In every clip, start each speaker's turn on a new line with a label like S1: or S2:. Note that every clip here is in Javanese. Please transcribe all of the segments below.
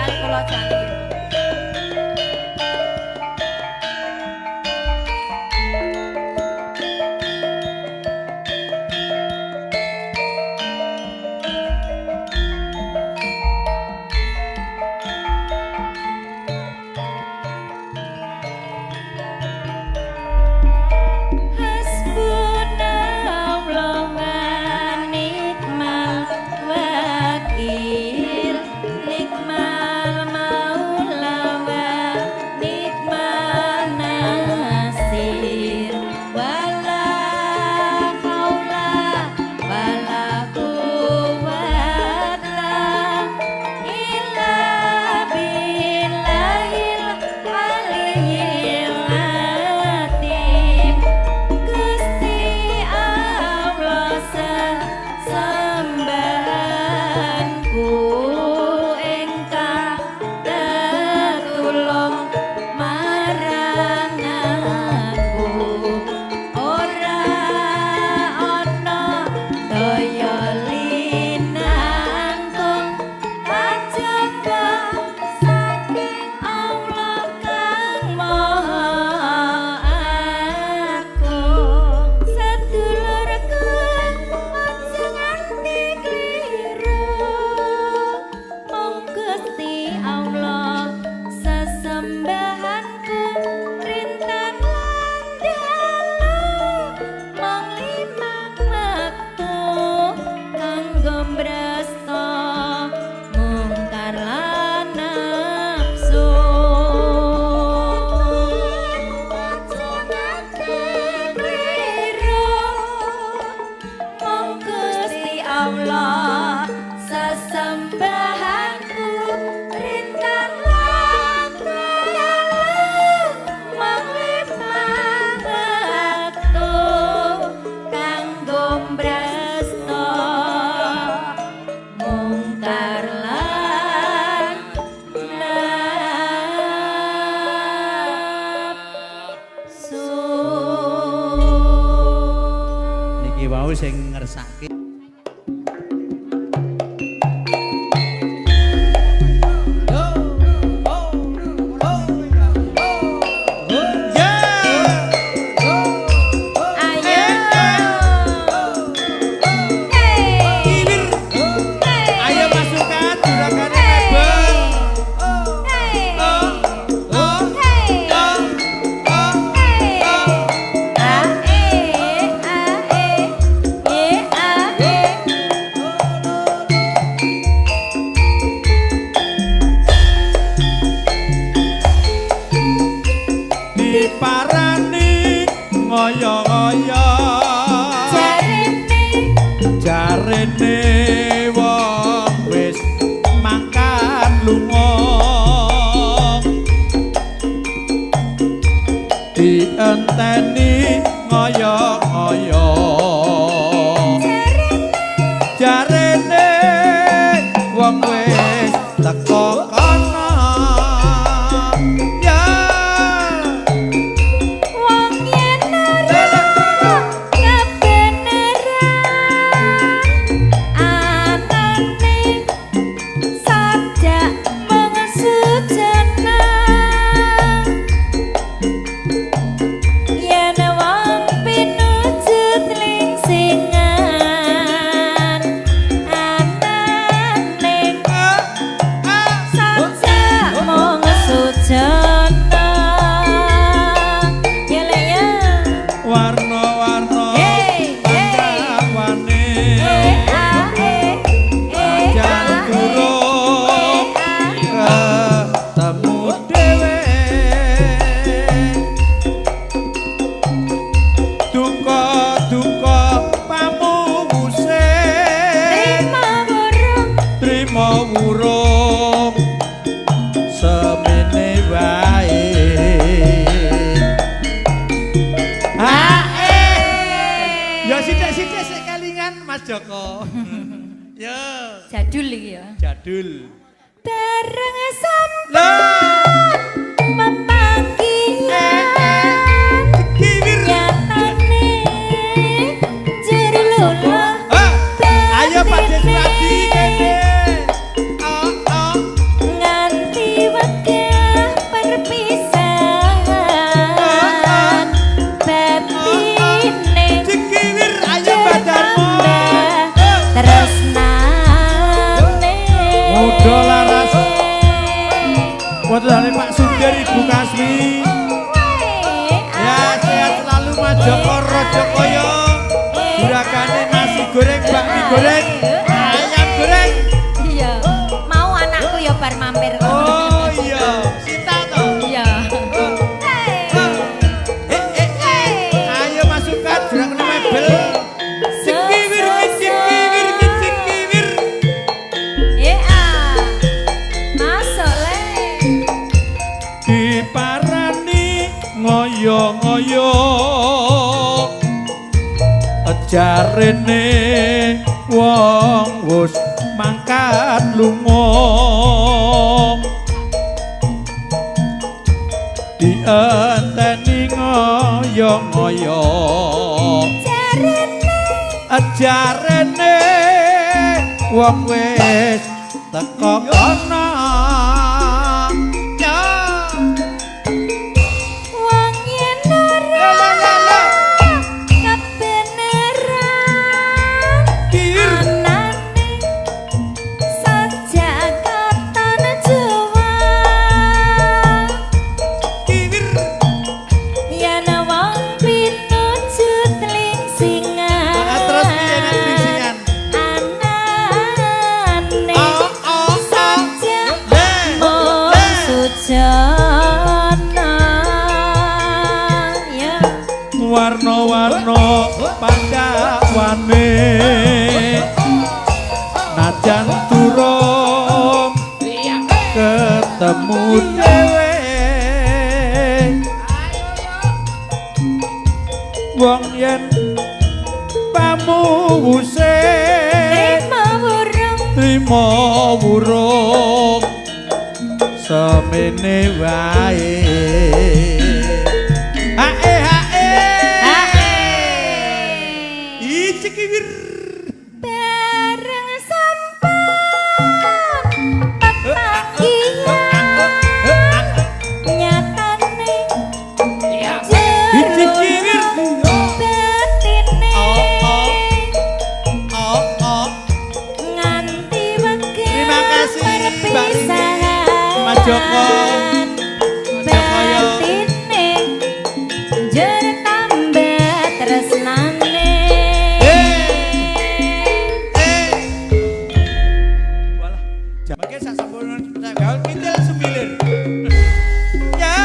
S1: kali kula jane.
S2: Sing ngersake dienteni ngoyo-ngoyo jarene wong wis teko kono ya
S1: Wong yen ora kebeneran anane sajak mengesujana yen wong pinujut lingsingan anane sajak mengesujana
S2: warna-warna pancawane jan durung ketemu dhewe duka-duka pamunguse trimo wurung semene wae ya sithik-sithik sik kelingan Mas Joko. Ya.
S1: Jadul iki ya.
S2: Jadul.
S1: Bareng sampeyan mepanggilan nyatane jero lula.
S2: Ayo Pak Deswadi kene.
S1: Nganti
S2: Raja kaya jurakane nasi goreng, bakmi goreng, ayam goreng.
S1: Iya, mau anakku ya bar mampir.
S2: Oh iya, Sita toh.
S1: Iya.
S2: Ayo masukkan jurakane mebel. Cikiwir, cikiwir, cikiwir.
S1: Ya, masuk le.
S2: Diparani ngoyo-ngoyo. Jarene wong wis mangkat lunga dienteni ngoyo-ngoyo jarene wong wis teko kono
S1: Wong yen ora
S2: warna-warna pandawane najan durung ketemu dhewe wong yen pamuwuse trimo wurung semene wae Cikiwir
S1: bareng sampan pepanggian nyatane
S2: Cikiwir
S1: batine nganti wege
S2: Terima kasih, Mbak Rini.
S1: perpisahan
S2: Mas Joko.
S1: batine jer tambah tresnane
S2: Mungkin sak sampun gaul kitil sembilir. Ya.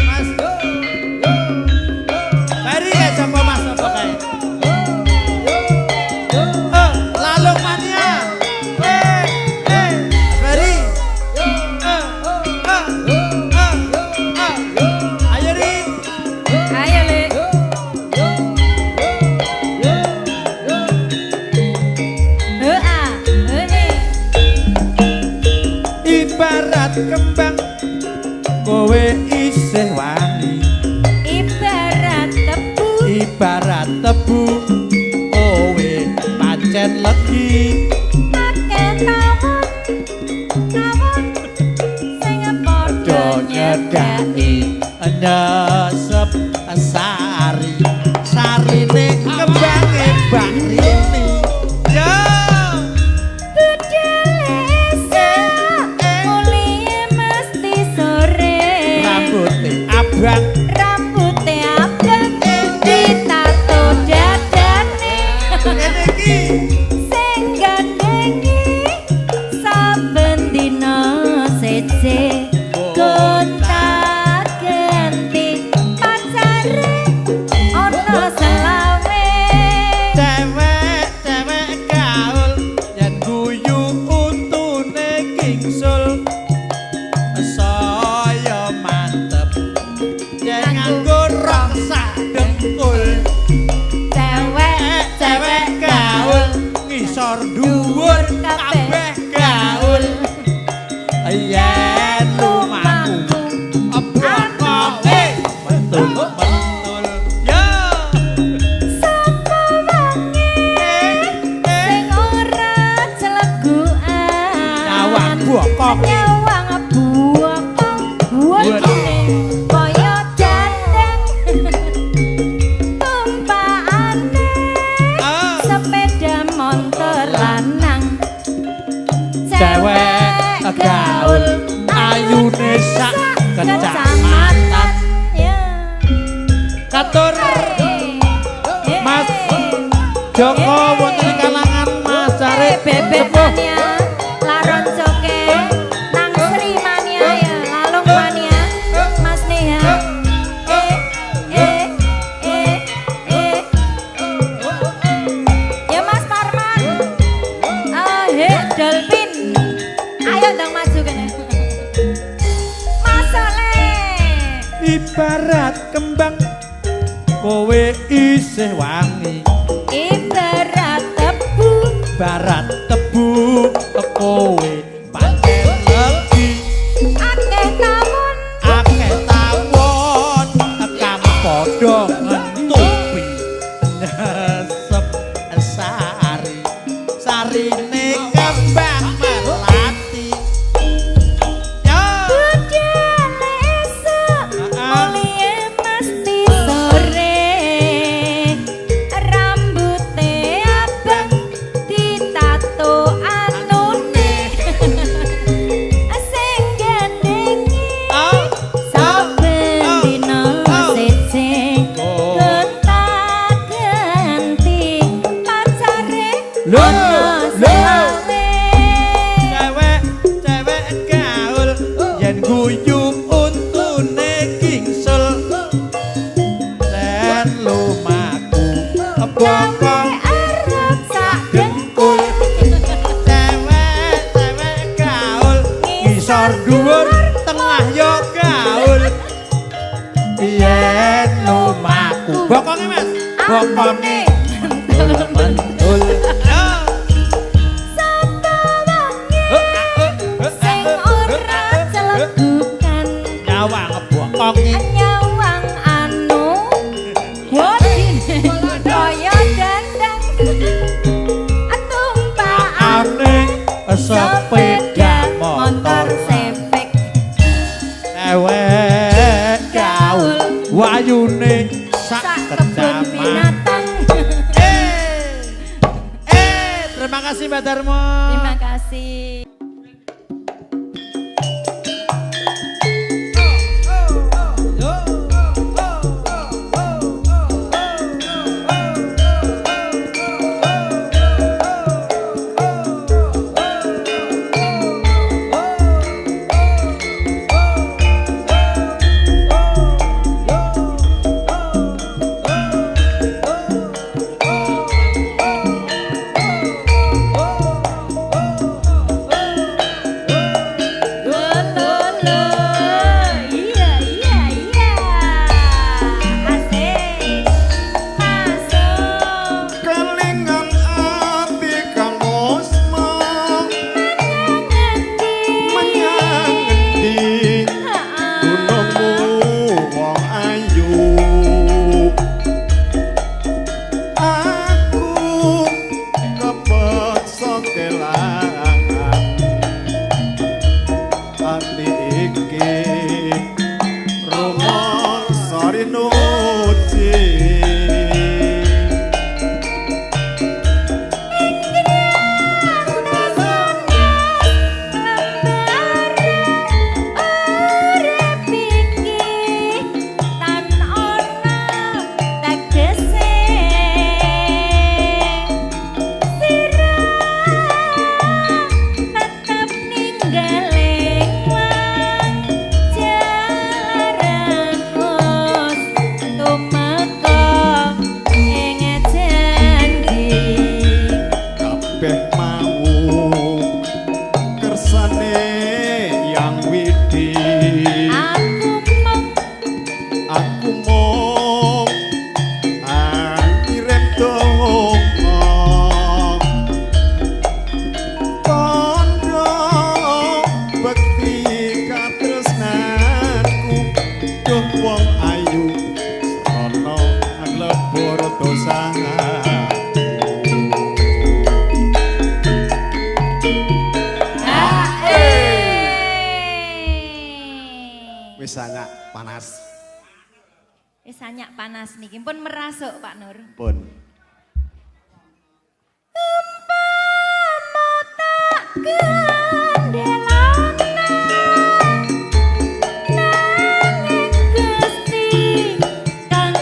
S2: Mas. Mari ya sapa Mas apa kae? Lalung mania. Mari. Ayo Rin.
S1: ayo le
S2: Ibarat kembang kowe isih wani ibarat tebu kowe pancen legi padha nyedaki nyesep sari sarine kembange Mbak Rini ya abang
S1: rambutnya abang ditato dadane
S2: ngene iki
S1: sing gandengi saben dina sece gonta-ganti pacare ana selawe
S2: cewek gaul yen guyu untune kingsul saya mantep yen nganggo rok sak dengkul cewek gaul ngisor dhuwur kabeh gaul yen lumaku abokoke betul betul ya
S1: sapa wangi sing ora celegukan
S2: nyawang bokok
S1: nyawang bokok buatine kaya dandang tumpakane sepeda motor lanang
S2: cewek gaul ayune sak kecamatan
S1: ya
S2: matur Mas Joko wonten ing kalangan Mas Jarit
S1: bebek mania laron joke nang Sri mania ya lalung mania Mas Neha ya Mas Parman Dolphin ayo dong maju kene Mas Soleh
S2: ibarat kembang kowe isih wangi
S1: ibarat tebu
S2: barat tebu kowe pancen legi
S1: akeh tawon
S2: kang padha ngentupi nesep sarine kembang melati yo
S1: budale esuk mulie mesti sore rambute abang ditato anune sing gendengi saben dina siji gonta ganti pacare
S2: cewek gaul yen guyub untune kingsul sen lumaku bokong
S1: arep sak
S2: dengkul cewek gaul ngisor dhuwur tengah yo gaul yen lumaku bokonge Mas bokonge mantul
S1: sing ora celebukan
S2: nyawang bokonge
S1: nyawang anu hodine kaya dandang tumpakane
S2: sepeda motor
S1: sepek
S2: cewek gaul wayune sak
S1: kebun
S2: kecaman
S1: binatang
S2: terima kasih Mbak Darmo
S1: terima kasih
S3: Wis sanyak panas.
S1: Wis sanyak panas niki pun merasuk Pak Nur.
S3: Pun.
S1: Umpama tak gandelana nanging Gusti kang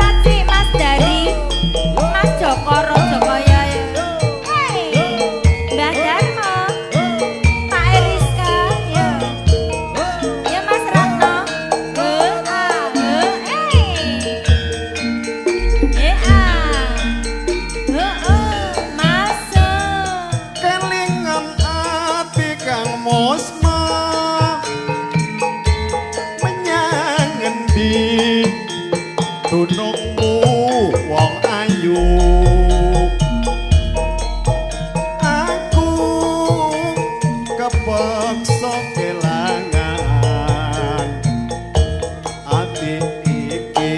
S1: kasih Mas Dari, Mas Joko Rojokaya ya. Hei, Mbah Darmo, Pak Eriska ya. Ya Mas Ratno. Masuk.
S3: Kelingan ati kang mosma menyang ngendi dunungmu wong ayu aku kepeksa kelangan ati iki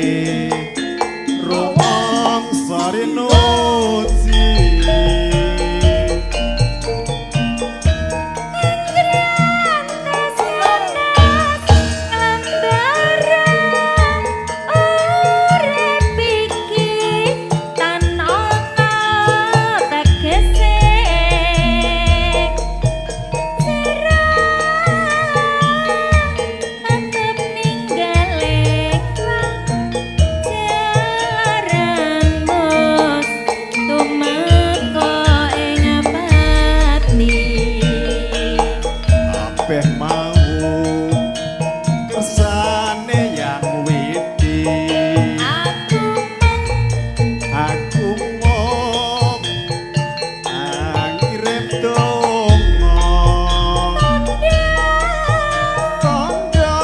S3: rumong sarinuci kabeh mau kersane yang widi aku mong ngirim donga tandha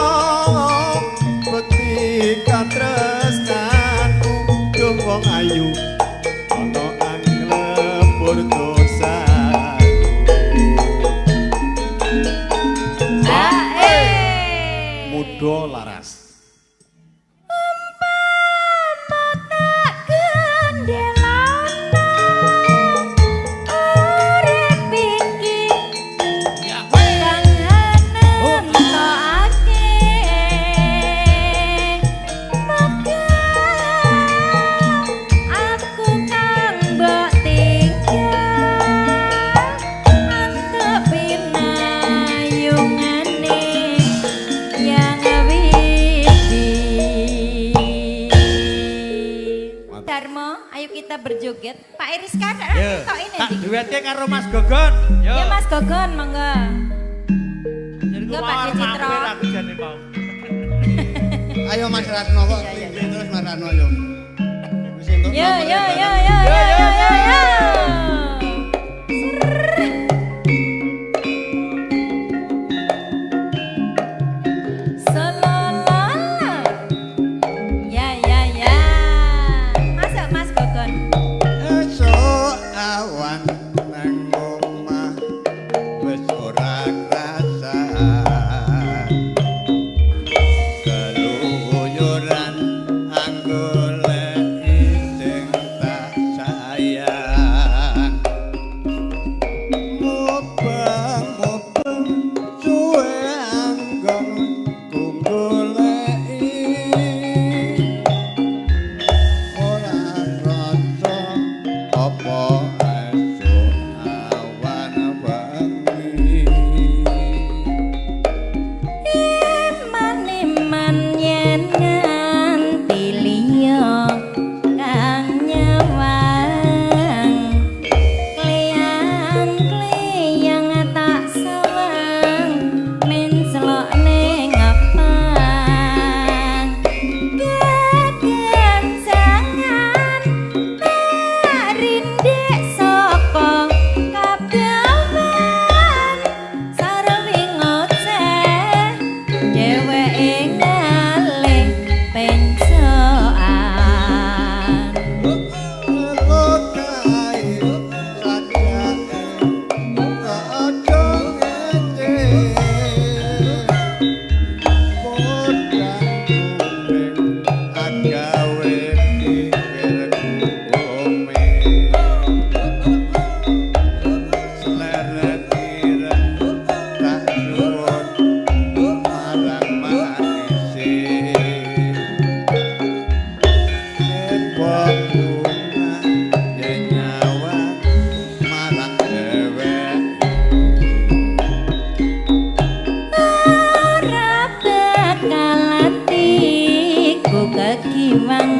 S3: bekti katresnanku duh wong ayu ana anglebur dosa mudo laras
S1: Darmo, ayo kita berjoget. Pak Eriska ada
S2: Ya,
S1: tok ini.
S2: tak
S1: Di.
S2: duetnya karo Mas Gogon. Yo.
S1: Ya Mas Gogon, monggo.
S2: Jadi
S1: Enggak,
S2: ku
S1: Pak
S2: mau
S1: Citro.
S2: mampir aku jane mau.
S3: ayo Mas Ratno kok terus Mas Ratno yo wis entuk
S1: Yo
S3: nomor
S1: yo
S3: barang.
S1: yo yo yo yo yo yo. Selolala. Ya ya ya. Masuk Mas Gogon.
S3: Esok awan nang omah wis ora krasa keluyuran anggoleki sing tak sayang mubeng suwe anggon ku goleki ora rasa apa esuk awan wengi
S1: Iman-iman yen nganti liya kang nyawang kliyang-kliyang tak sawang men selok ning ngepang kekencangan tak rindik saka kabawan sarwi ngoceh dheweke ngalih pencoan
S3: lokai sajake kadang ngece podang kumbing agawe pikirku ome seleret ireng tak suwun marang manise yen bunga yen nyawa marang dheweke
S1: ora bakal atiku kegiwang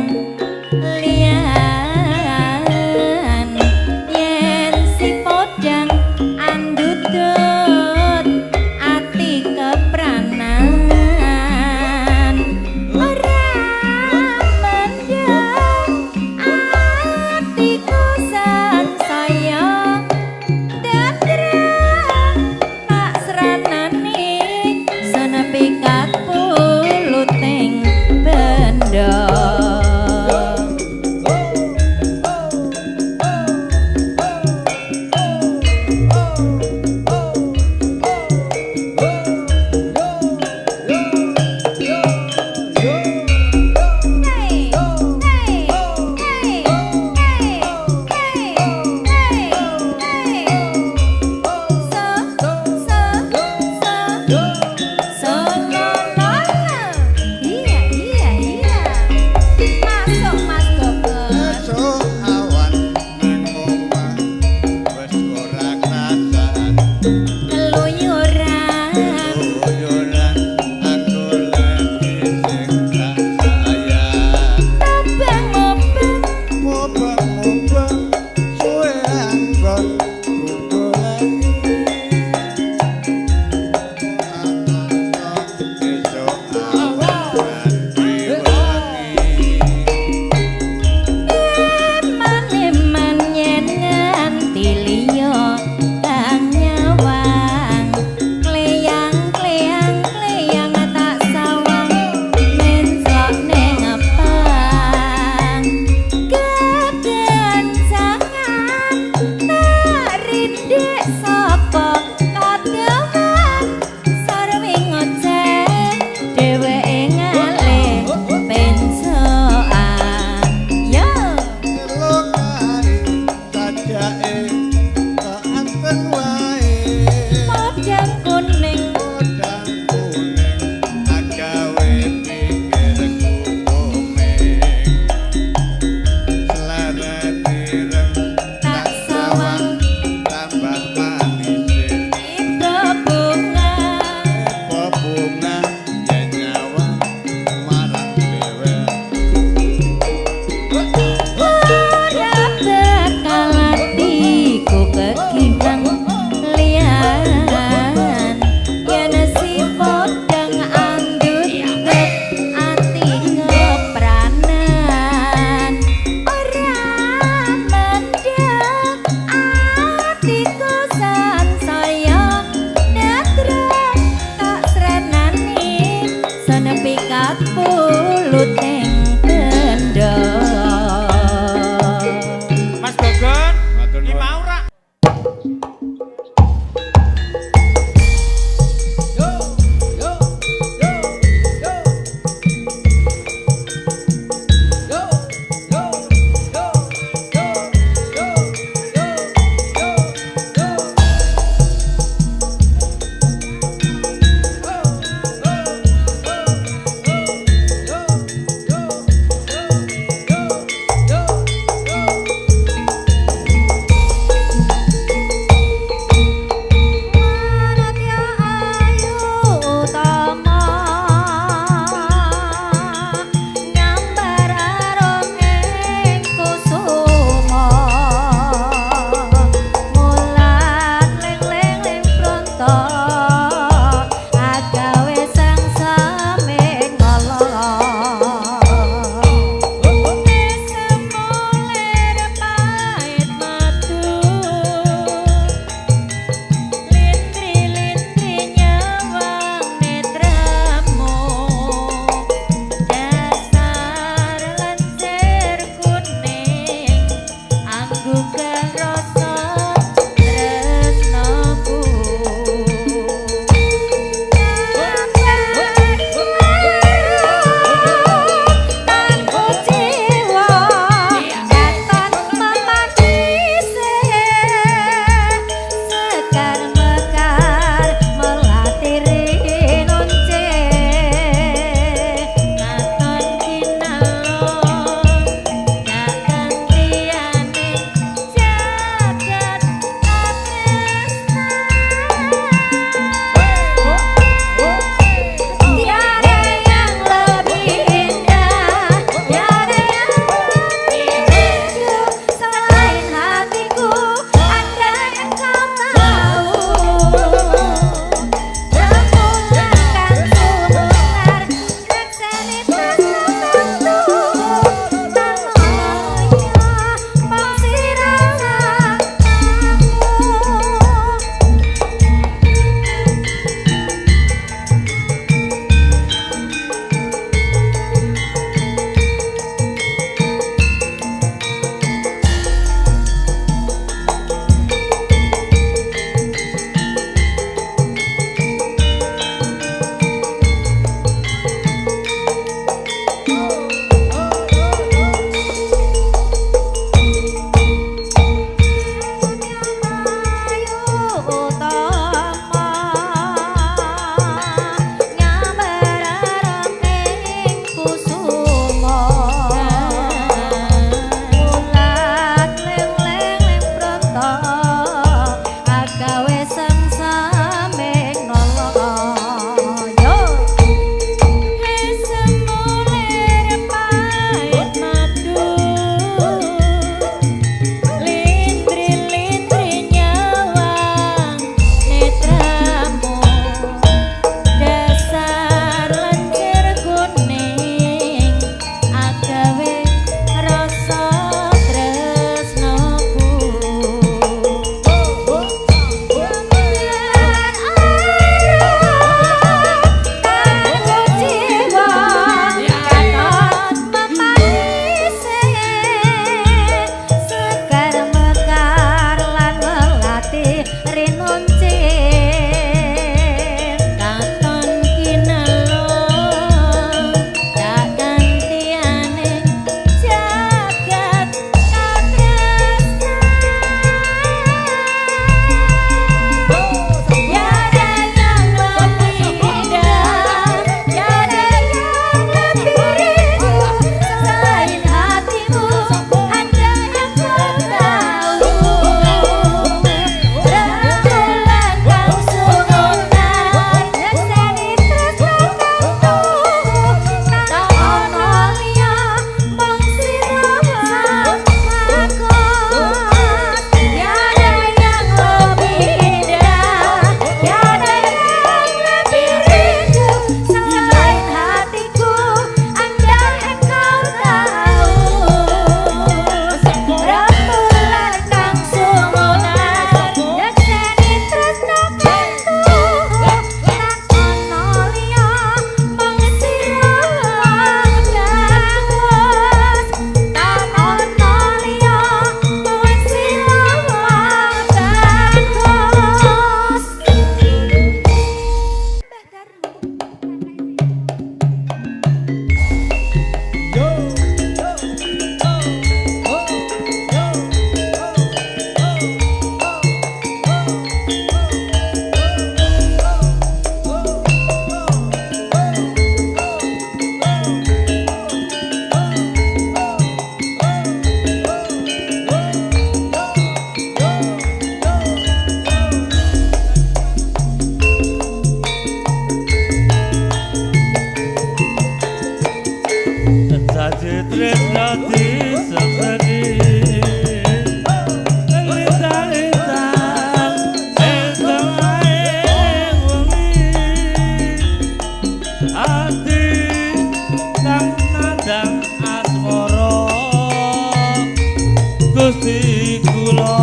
S4: Gusti kula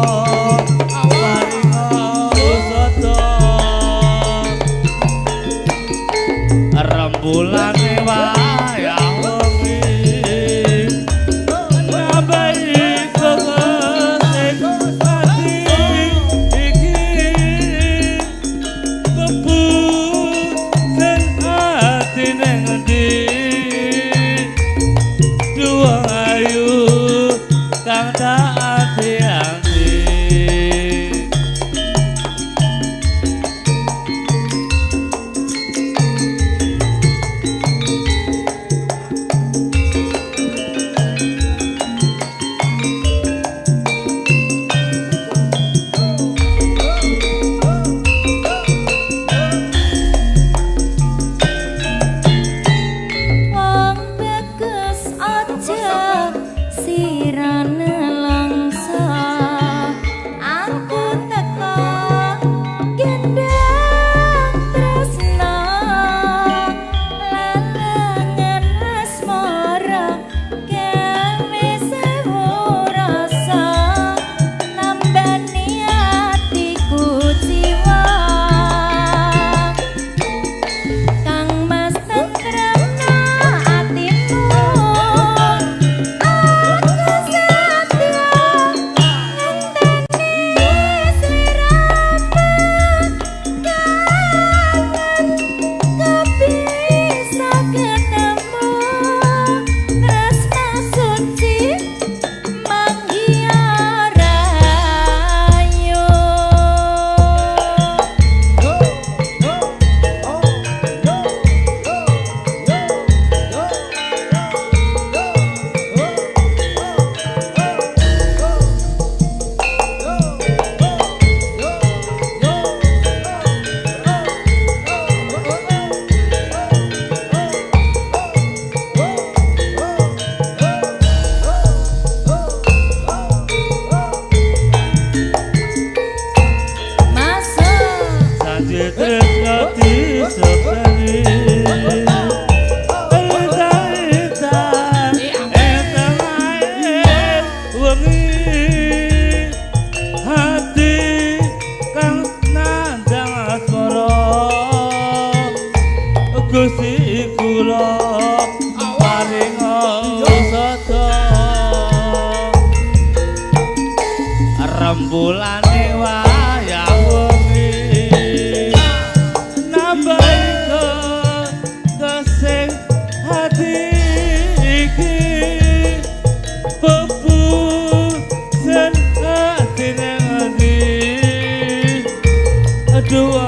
S4: paringa usada rembulane wayah wengi nambahi kesing ati iki kepusen ati ning endi juang ayu kang tak ati-ati.
S1: Wong bagus aja sirane langsa aku teko gendang tresna lalangan asmara gawe sewu rasa nambani atiku jiwa Kang Mas tentremna atimu aku satya ngenteni sliramu kangen kepisa ketemu tresna suci manggiya rayu masuk
S4: Sanjay tresno disepeni Elita-elita entengae wengi hati kang nandang asmara Gusti kula paringa usada rembulane wayah wengi nambahi kesing hati iki pepusen ati ning endi aduh